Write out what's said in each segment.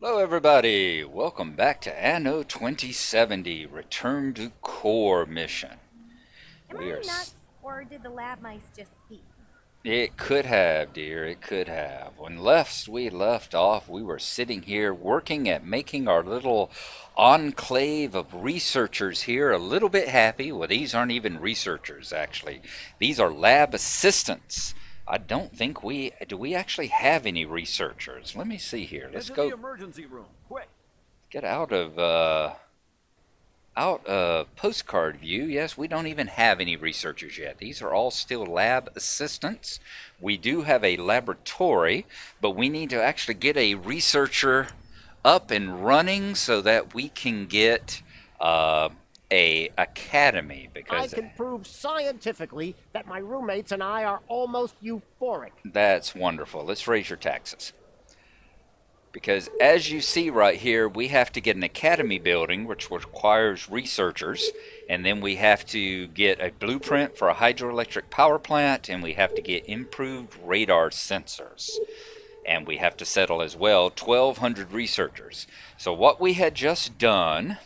Hello, everybody. Welcome back to Anno 2070 Return to Core mission. Am We are. I nuts, or did the lab mice just speak? It could have, dear. It could have. When we left off, we were sitting here working at making our little enclave of researchers here a little bit happy. Well, these aren't even researchers, actually. These are lab assistants. I don't think we do. We actually have any researchers. Let me see here. Get Let's to the go emergency room, quick! get out of postcard view. Yes, we don't even have any researchers yet. These are all still lab assistants. We do have a laboratory, but we need to actually get a researcher up and running so that we can get a academy I because can prove scientifically that my roommates and I are almost euphoric. that's wonderful. Let's raise your taxes. Because as you see right here, we have to get an academy building, which requires researchers, and then we have to get a blueprint for a hydroelectric power plant, and we have to get improved radar sensors. And we have to settle as well 1,200 researchers. So what we had just done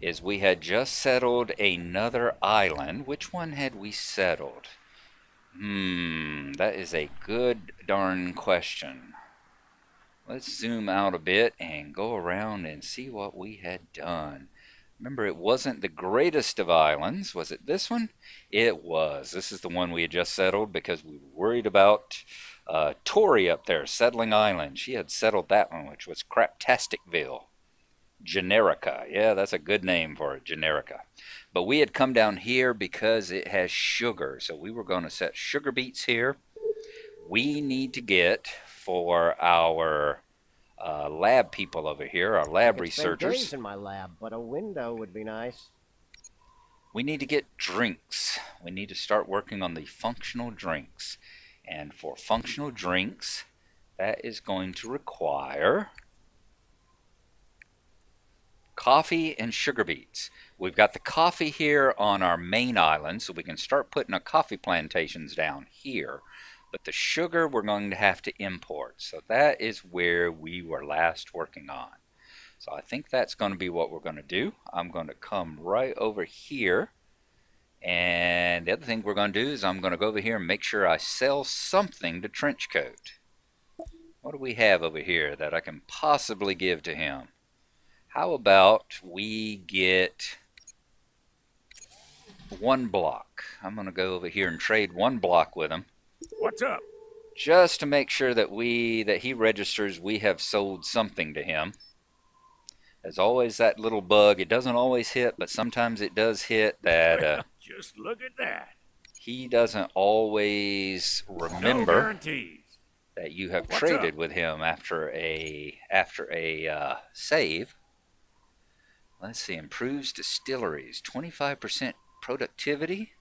is we had just settled another island. Which one had we settled? That is a good darn question. Let's zoom out a bit and go around and see what we had done. Remember, it wasn't the greatest of islands. Was it this one? It was. This is the one we had just settled because we were worried about Tori up there, Settling Island. She had settled that one, which was Craptasticville. Generica. Yeah, that's a good name for it, Generica. But we had come down here because it has sugar. So we were going to set sugar beets here. We need to get for our lab people over here, our I lab could spend days researchers, in my lab, but a window would be nice. we need to get drinks. We need to start working on the functional drinks. And for functional drinks, that is going to require coffee and sugar beets. We've got the coffee here on our main island, so we can start putting our coffee plantations down here. But the sugar we're going to have to import. So that is where we were last working on. So I think that's going to be what we're going to do. I'm going to come right over here. And the other thing we're going to do is I'm going to go over here and make sure I sell something to Trenchcoat. What do we have over here that I can possibly give to him? How about we get 1 block? I'm going to go over here and trade 1 block with him. What's up? Just to make sure that he registers we have sold something to him. There's always that little bug. It doesn't always hit, but sometimes it does hit that Just look at that. he doesn't always No remember guarantees. that you have What's traded up? with him after a save. Let's see, improves distilleries, 25% productivity.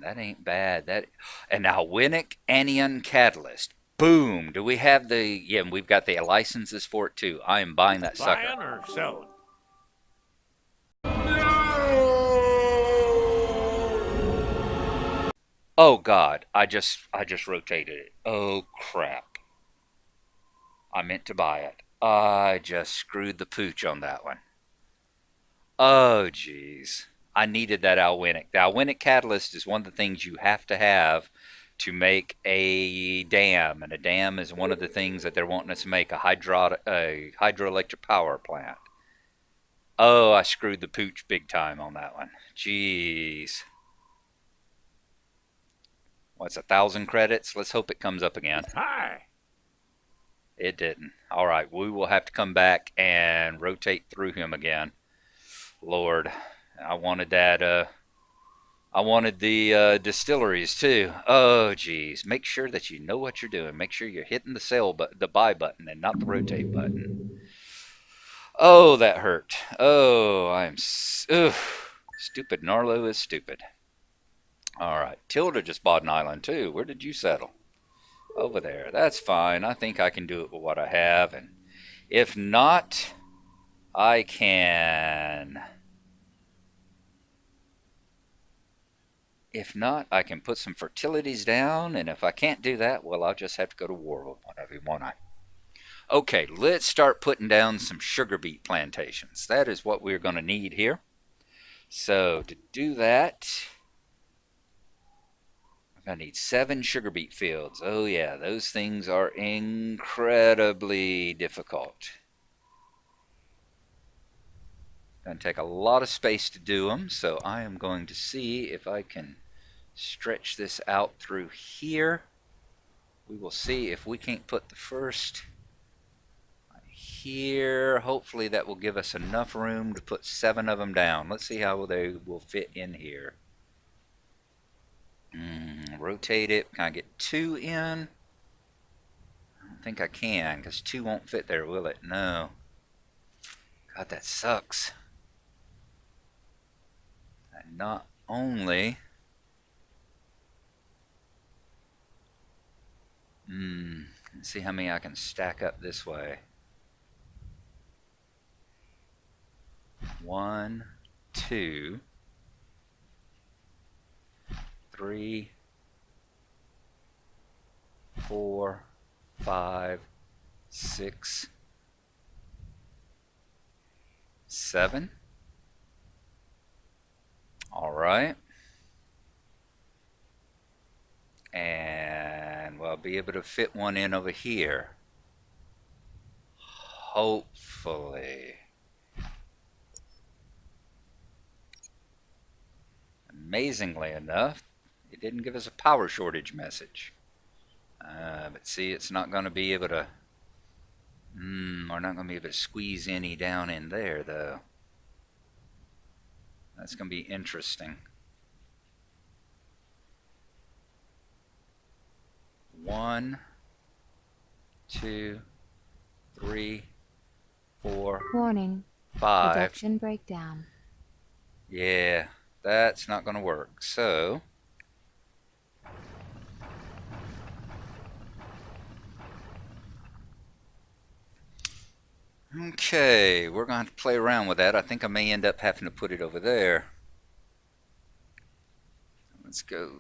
That ain't bad. That and now Winnick Anion Catalyst. Boom. Do we have the? Yeah, we've got the licenses for it too. I am buying that sucker. Buying or selling? Oh God, I just rotated it. Oh crap. I meant to buy it. I just screwed the pooch on that one. Oh geez. I needed that Alwinic. The Alwinic catalyst is one of the things you have to have to make a dam, and a dam is one of the things that they're wanting us to make a hydroelectric power plant. Oh, I screwed the pooch big time on that one. Jeez. What's 1,000 credits? Let's hope it comes up again. Hi! It didn't. All right, we will have to come back and rotate through him again. Lord, I wanted that. I wanted the distilleries too. Oh, geez. Make sure that you know what you're doing. Make sure you're hitting the the buy button, and not the rotate button. Oh, that hurt. Oh, stupid. Gnarlo is stupid. All right, Tilda just bought an island too. Where did you settle? Over there. That's fine. I think I can do it with what I have, and if not, I can. If not, I can put some fertilities down, and if I can't do that, well, I'll just have to go to war with one of you, won't I? Okay, let's start putting down some sugar beet plantations. That is what we're going to need here. So to do that, I'm going to need 7 sugar beet fields. Oh yeah, those things are incredibly difficult. Going to take a lot of space to do them, so I am going to see if I can stretch this out through here. We will see if we can't put the first here. Hopefully that will give us enough room to put 7 of them down. Let's see how they will fit in here. Rotate it. Can I get 2 in? I don't think I can, because 2 won't fit there, will it? No. God, that sucks. And not only... let's see how many I can stack up this way. 1, 2, 3, 4, 5, 6, 7. All right. And we'll be able to fit one in over here. Hopefully. Amazingly enough, it didn't give us a power shortage message. But see, it's not going to be able to... we're not going to be able to squeeze any down in there, though. That's going to be interesting. 1, 2, 3, 4, Warning. 5. Production breakdown. Yeah, that's not going to work. So... okay, we're going to have to play around with that. I think I may end up having to put it over there. Let's go.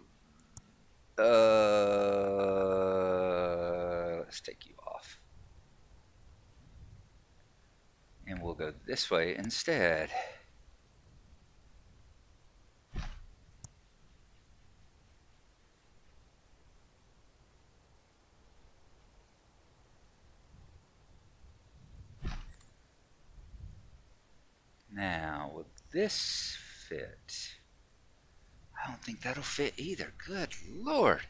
Let's take you off. And we'll go this way instead. Now, will this fit? I don't think that'll fit either. Good Lord.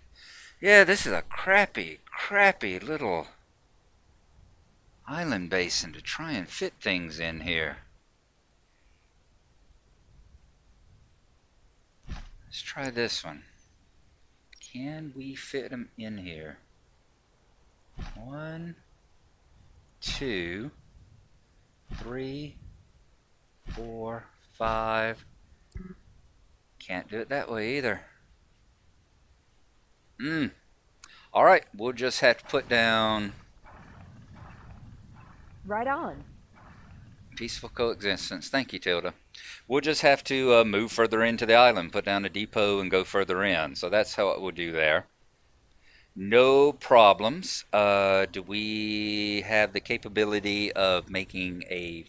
Yeah, this is a crappy little island basin to try and fit things in here. Let's try this one. Can we fit them in here? 1, 2, 3, 4, 5. Can't do it that way either. Alright, we'll just have to put down Right on. peaceful coexistence. Thank you, Tilda. We'll just have to move further into the island, put down a depot and go further in. So that's how it will do there. No problems. Do we have the capability of making a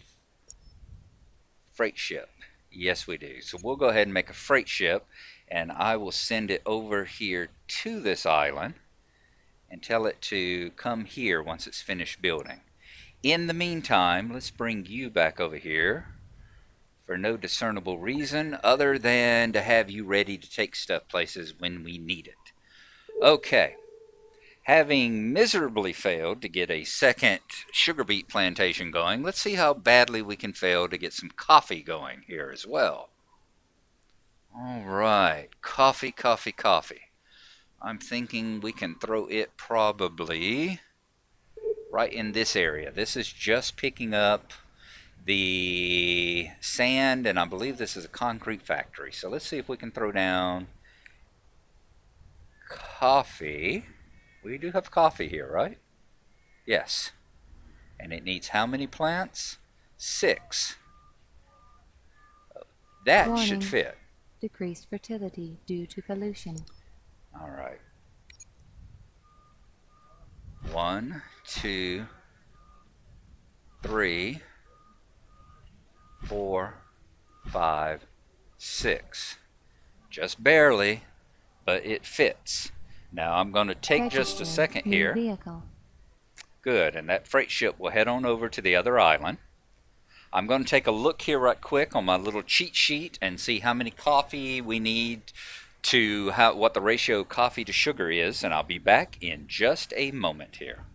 freight ship? Yes, we do. So we'll go ahead and make a freight ship, and I will send it over here to this island and tell it to come here once it's finished building. In the meantime, let's bring you back over here for no discernible reason other than to have you ready to take stuff places when we need it. Okay. Having miserably failed to get a second sugar beet plantation going, let's see how badly we can fail to get some coffee going here as well. All right, coffee. I'm thinking we can throw it probably right in this area. This is just picking up the sand, and I believe this is a concrete factory. So let's see if we can throw down coffee. We do have coffee here, right? Yes. And it needs how many plants? 6. That Warning. should fit. Decreased fertility due to pollution. All right. 1, 2, 3, 4, 5, 6. Just barely, but it fits. Now I'm going to take just a Register second new here. vehicle. Good, and that freight ship will head on over to the other island. I'm going to take a look here right quick on my little cheat sheet and see how many coffee we need to what the ratio of coffee to sugar is, and I'll be back in just a moment here.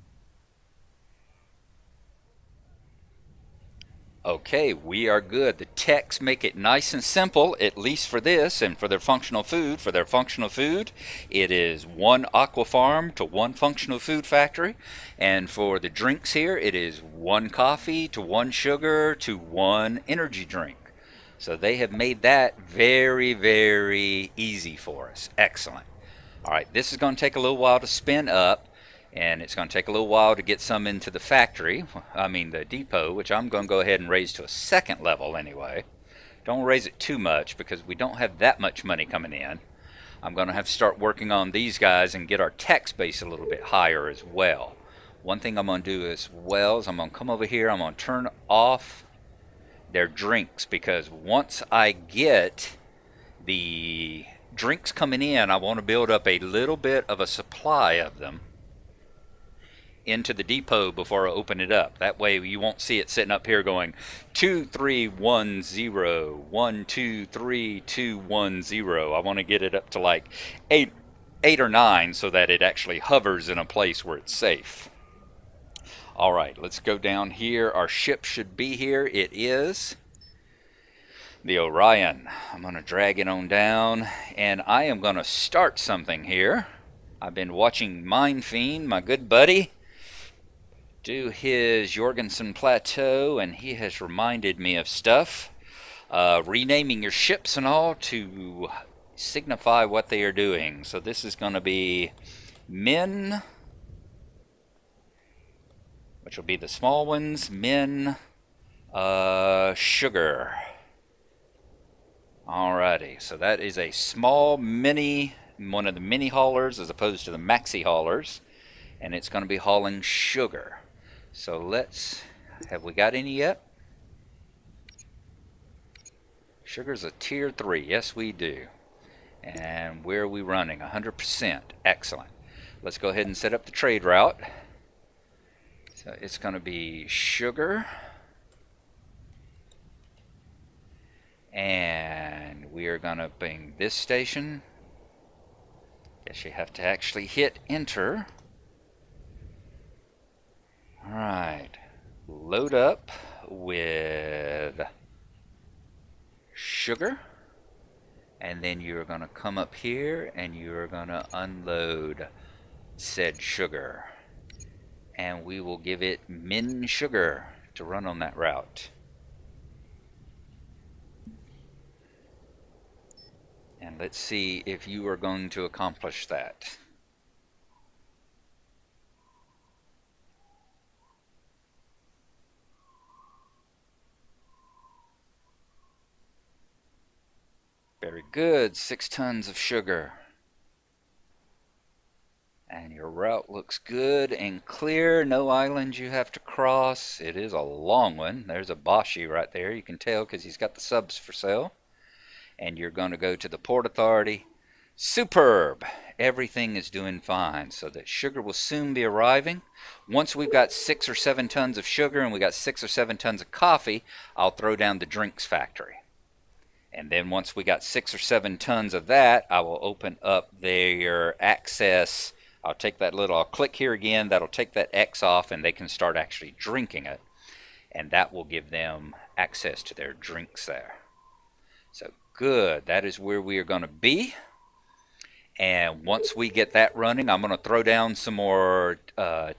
Okay, we are good. The techs make it nice and simple, at least for this and for their functional food. For their functional food, it is 1 aqua farm to 1 functional food factory. And for the drinks here, it is 1 coffee to 1 sugar to 1 energy drink. So they have made that very, very easy for us. Excellent. All right, this is going to take a little while to spin up. And it's going to take a little while to get some into the factory, the depot, which I'm going to go ahead and raise to a 2nd level anyway. Don't raise it too much because we don't have that much money coming in. I'm going to have to start working on these guys and get our tax base a little bit higher as well. One thing I'm going to do as well is I'm going to come over here, I'm going to turn off their drinks, because once I get the drinks coming in, I want to build up a little bit of a supply of them into the depot before I open it up. That way you won't see it sitting up here going 2310 123210. I want to get it up to like 8 or 9 so that it actually hovers in a place where it's safe. All right, let's go down here. Our ship should be here. It is the Orion. I'm going to drag it on down, and I am going to start something here. I've been watching Mind Fiend, my good buddy, do his Jorgensen Plateau, and he has reminded me of stuff. Renaming your ships and all to signify what they are doing. So this is going to be Min, which will be the small ones, Min, Sugar. Alrighty, so that is a small mini, one of the mini haulers as opposed to the maxi haulers, and it's going to be hauling sugar. So have we got any yet? Sugar's a tier 3, yes we do. And where are we running? 100%, excellent. Let's go ahead and set up the trade route. So it's going to be sugar. And we are going to bring this station. Guess you have to actually hit enter. Alright, load up with sugar, and then you're going to come up here and you're going to unload said sugar, and we will give it Min Sugar to run on that route. And let's see if you are going to accomplish that. Very good, 6 tons of sugar. And your route looks good and clear, no islands you have to cross. It is a long one. There's a Bashi right there, you can tell because he's got the subs for sale. And you're going to go to the Port Authority. Superb! Everything is doing fine, so that sugar will soon be arriving. Once we've got 6 or 7 tons of sugar and we got 6 or 7 tons of coffee, I'll throw down the drinks factory. And then once we got 6 or 7 tons of that, I will open up their access. I'll click here again, that'll take that X off and they can start actually drinking it. And that will give them access to their drinks there. So good, that is where we are going to be. And once we get that running, I'm going to throw down some more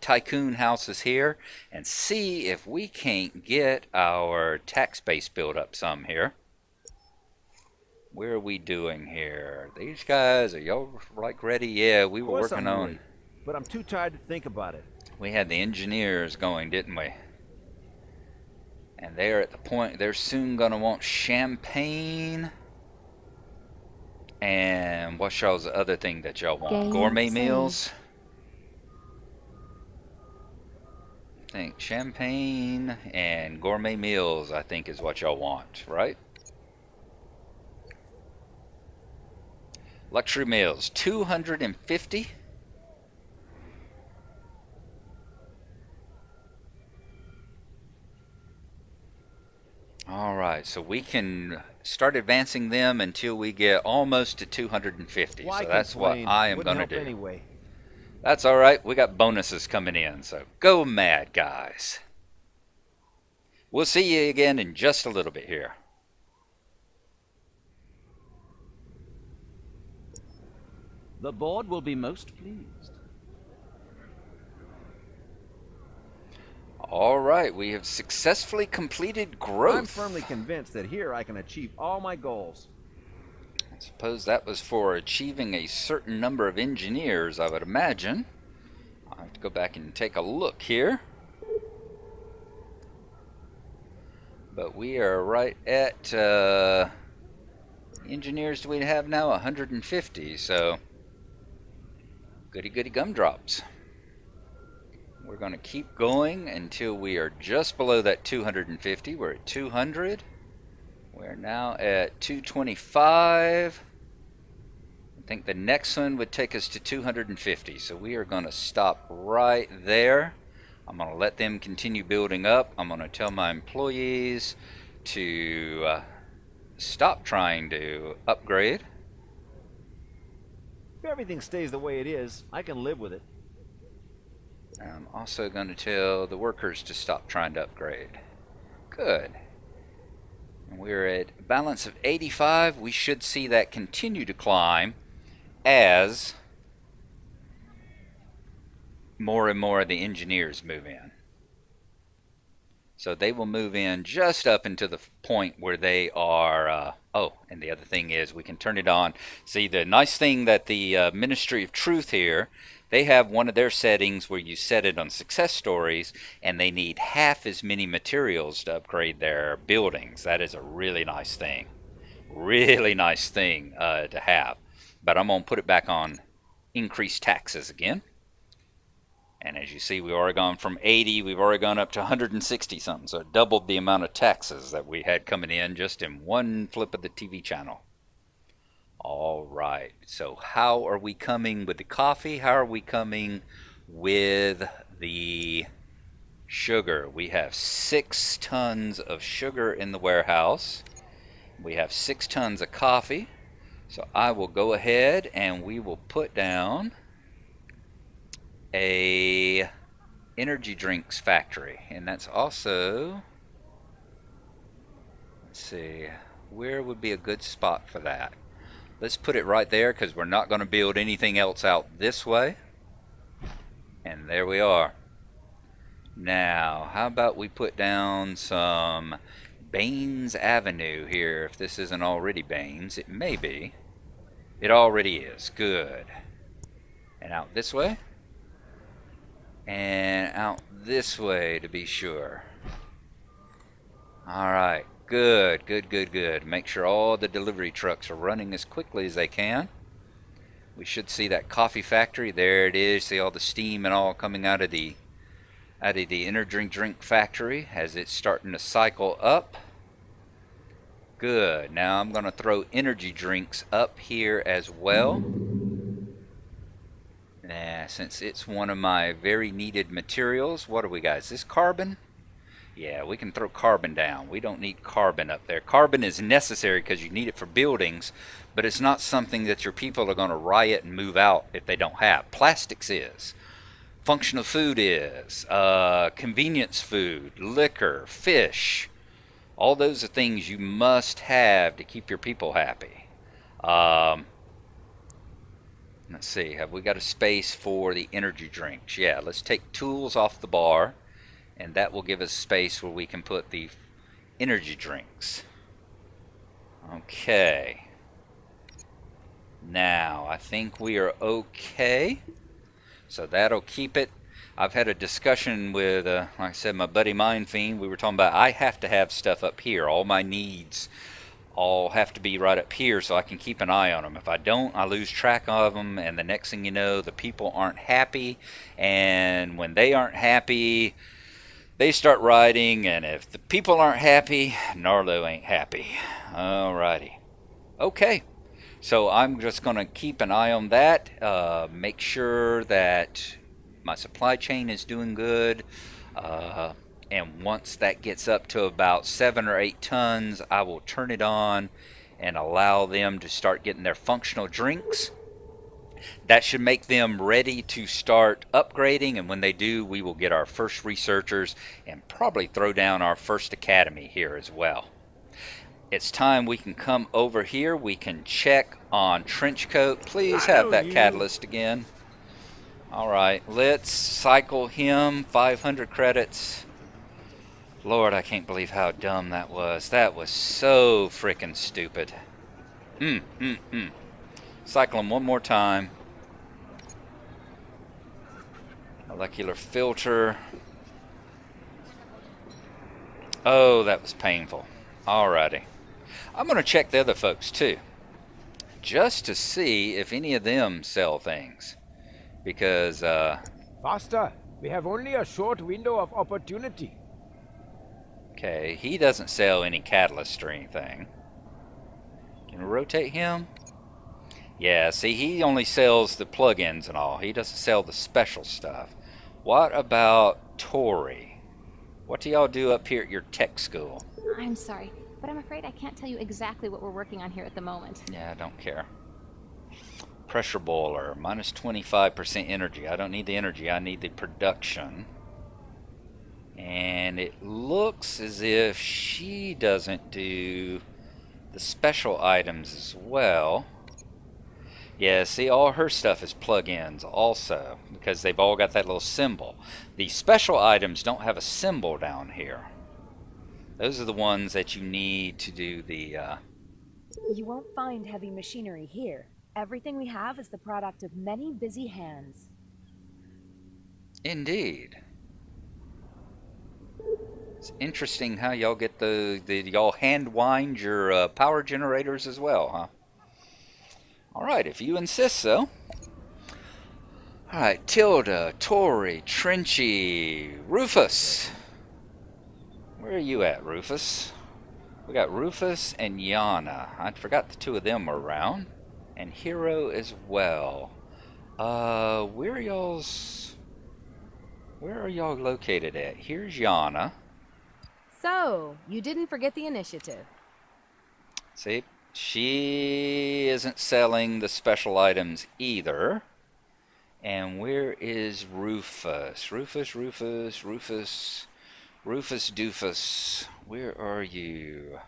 tycoon houses here and see if we can't get our tax base built up some here. Where are we doing here? These guys, are y'all like ready? Yeah, we were working on. Ready, but I'm too tired to think about it. We had the engineers going, didn't we? And they're at the point they're soon gonna want champagne. And what's y'all's the other thing that y'all want? Game Gourmet saved. meals. I think champagne and gourmet meals, I think, is what y'all want, right? Luxury meals, 250. All right, so we can start advancing them until we get almost to 250. Why So that's what complain? I am Wouldn't going to help do. anyway. That's all right. We got bonuses coming in, so go mad, guys. We'll see you again in just a little bit here. The board will be most pleased. All right, we have successfully completed growth. I'm firmly convinced that here I can achieve all my goals. I suppose that was for achieving a certain number of engineers, I would imagine. I'll have to go back and take a look here. But we are right at engineers do we have now? 150, so goody goody gumdrops. We're going to keep going until we are just below that 250. We're at 200. We're now at 225. I think the next one would take us to 250. So we are going to stop right there. I'm going to let them continue building up. I'm going to tell my employees to stop trying to upgrade. If everything stays the way it is, I can live with it. I'm also going to tell the workers to stop trying to upgrade. Good. And we're at a balance of 85. We should see that continue to climb as more and more of the engineers move in. So they will move in just up into the point where they are, oh, and the other thing is we can turn it on. See, the nice thing that the Ministry of Truth here, they have one of their settings where you set it on success stories and they need half as many materials to upgrade their buildings. That is a really nice thing. Really nice thing to have. But I'm going to put it back on increased taxes again. And as you see, we've already gone from 80, we've already gone up to 160 something. So it doubled the amount of taxes that we had coming in just in one flip of the TV channel. All right, so how are we coming with the coffee? How are we coming with the sugar? We have 6 tons of sugar in the warehouse. We have 6 tons of coffee. So I will go ahead and we will put down a energy drinks factory. And that's also, let's see, where would be a good spot for that? Let's put it right there because we're not going to build anything else out this way. And there we are. Now, how about we put down some Baines Avenue here, if this isn't already Baines. It may be. It already is. Good. And out this way. And out this way to be sure. Alright. Good, good, good, good. Make sure all the delivery trucks are running as quickly as they can. We should see that coffee factory. There it is. See all the steam and all coming out of the energy drink factory as it's starting to cycle up. Good. Now I'm going to throw energy drinks up here as well. Since it's one of my very needed materials. What do we got? Is this carbon? Yeah, we can throw carbon down. We don't need carbon up there. Carbon is necessary because you need it for buildings, but it's not something that your people are going to riot and move out if they don't have. Plastics is. Functional food is. Convenience food, liquor, fish. All those are things you must have to keep your people happy. Let's see, have we got a space for the energy drinks? Yeah, let's take tools off the bar. And that will give us space where we can put the energy drinks. Okay. Now, I think we are okay. So that'll keep it. I've had a discussion with, like I said, my buddy Mindfiend. We were talking about I have to have stuff up here. All my needs all have to be right up here so I can keep an eye on them. If I don't, I lose track of them. And the next thing you know, the people aren't happy. And when they aren't happy, they start riding, and if the people aren't happy, Gnarlo ain't happy. Alrighty. Okay. So I'm just going to keep an eye on that, make sure that my supply chain is doing good, uh, and once that gets up to about 7 or 8 tons, I will turn it on and allow them to start getting their functional drinks. That should make them ready to start upgrading, and when they do, we will get our first researchers and probably throw down our first academy here as well. It's time we can come over here. We can check on Trenchcoat. Please have that catalyst again. All right, let's cycle him. 500 credits. Lord, I can't believe how dumb that was. That was so freaking stupid. Cycle him one more time. Molecular filter. Oh, that was painful. Alrighty. I'm going to check the other folks too, just to see if any of them sell things. Because, Faster. We have only a short window of opportunity. okay, he doesn't sell any catalyst or anything. Can we rotate him? Yeah, see, he only sells the plugins and all. He doesn't sell the special stuff. What about Tori? What do y'all do up here at your tech school? I'm sorry, but I'm afraid I can't tell you exactly what we're working on here at the moment. Yeah, I don't care. Pressure boiler, minus 25% energy. I don't need the energy, I need the production. And it looks as if she doesn't do the special items as well. Yeah, see, all her stuff is plug-ins also, because they've all got that little symbol. The special items don't have a symbol down here. Those are the ones that you need to do the, You won't find heavy machinery here. Everything we have is the product of many busy hands. Indeed. It's interesting how y'all get y'all hand wind your power generators as well, huh? Alright, if you insist so. Alright, Tilda, Tori, Trenchy, Rufus. Where are you at, Rufus? We got Rufus and Yana. I forgot the two of them were around. And Hero as well. Where are y'all located at? Here's Yana. So, you didn't forget the initiative. See, she isn't selling the special items either. And where is Rufus? Rufus Doofus. Where are you?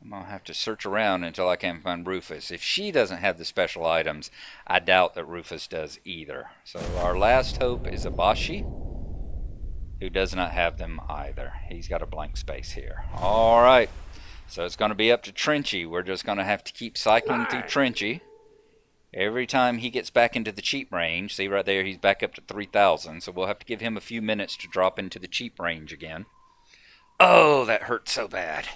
I'm going to have to search around until I can find Rufus. If she doesn't have the special items, I doubt that Rufus does either. So our last hope is Abashi, who does not have them either. He's got a blank space here. All right. So it's going to be up to Trenchy. We're just going to have to keep cycling through Trenchy. Every time he gets back into the cheap range, see right there, he's back up to 3,000. So we'll have to give him a few minutes to drop into the cheap range again. Oh, that hurt so bad.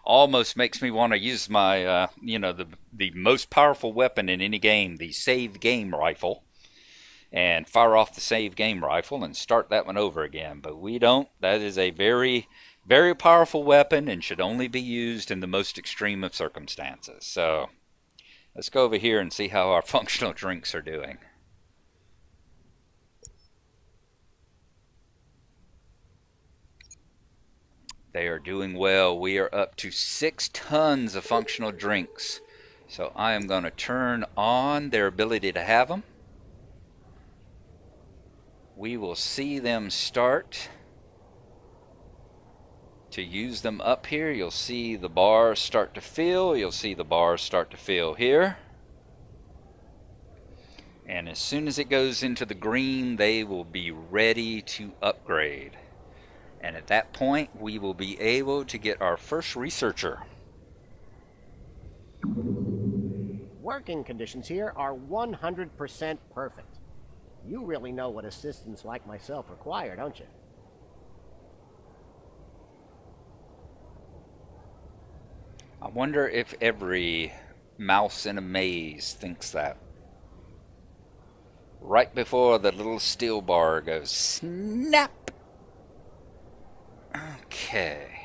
Almost makes me want to use my, the most powerful weapon in any game, the save game rifle, and fire off the save game rifle and start that one over again. But we don't. That is a very, very powerful weapon and should only be used in the most extreme of circumstances. So let's go over here and see how our functional drinks are doing. They are doing well. We are up to 6 tons of functional drinks. So I am going to turn on their ability to have them. We will see them start to use them up here. You'll see the bars start to fill. You'll see the bars start to fill here. And as soon as it goes into the green, they will be ready to upgrade. And at that point, we will be able to get our first researcher. Working conditions here are 100% perfect. You really know what assistants like myself require, don't you? I wonder if every mouse in a maze thinks that. right before the little steel bar goes snap. Okay.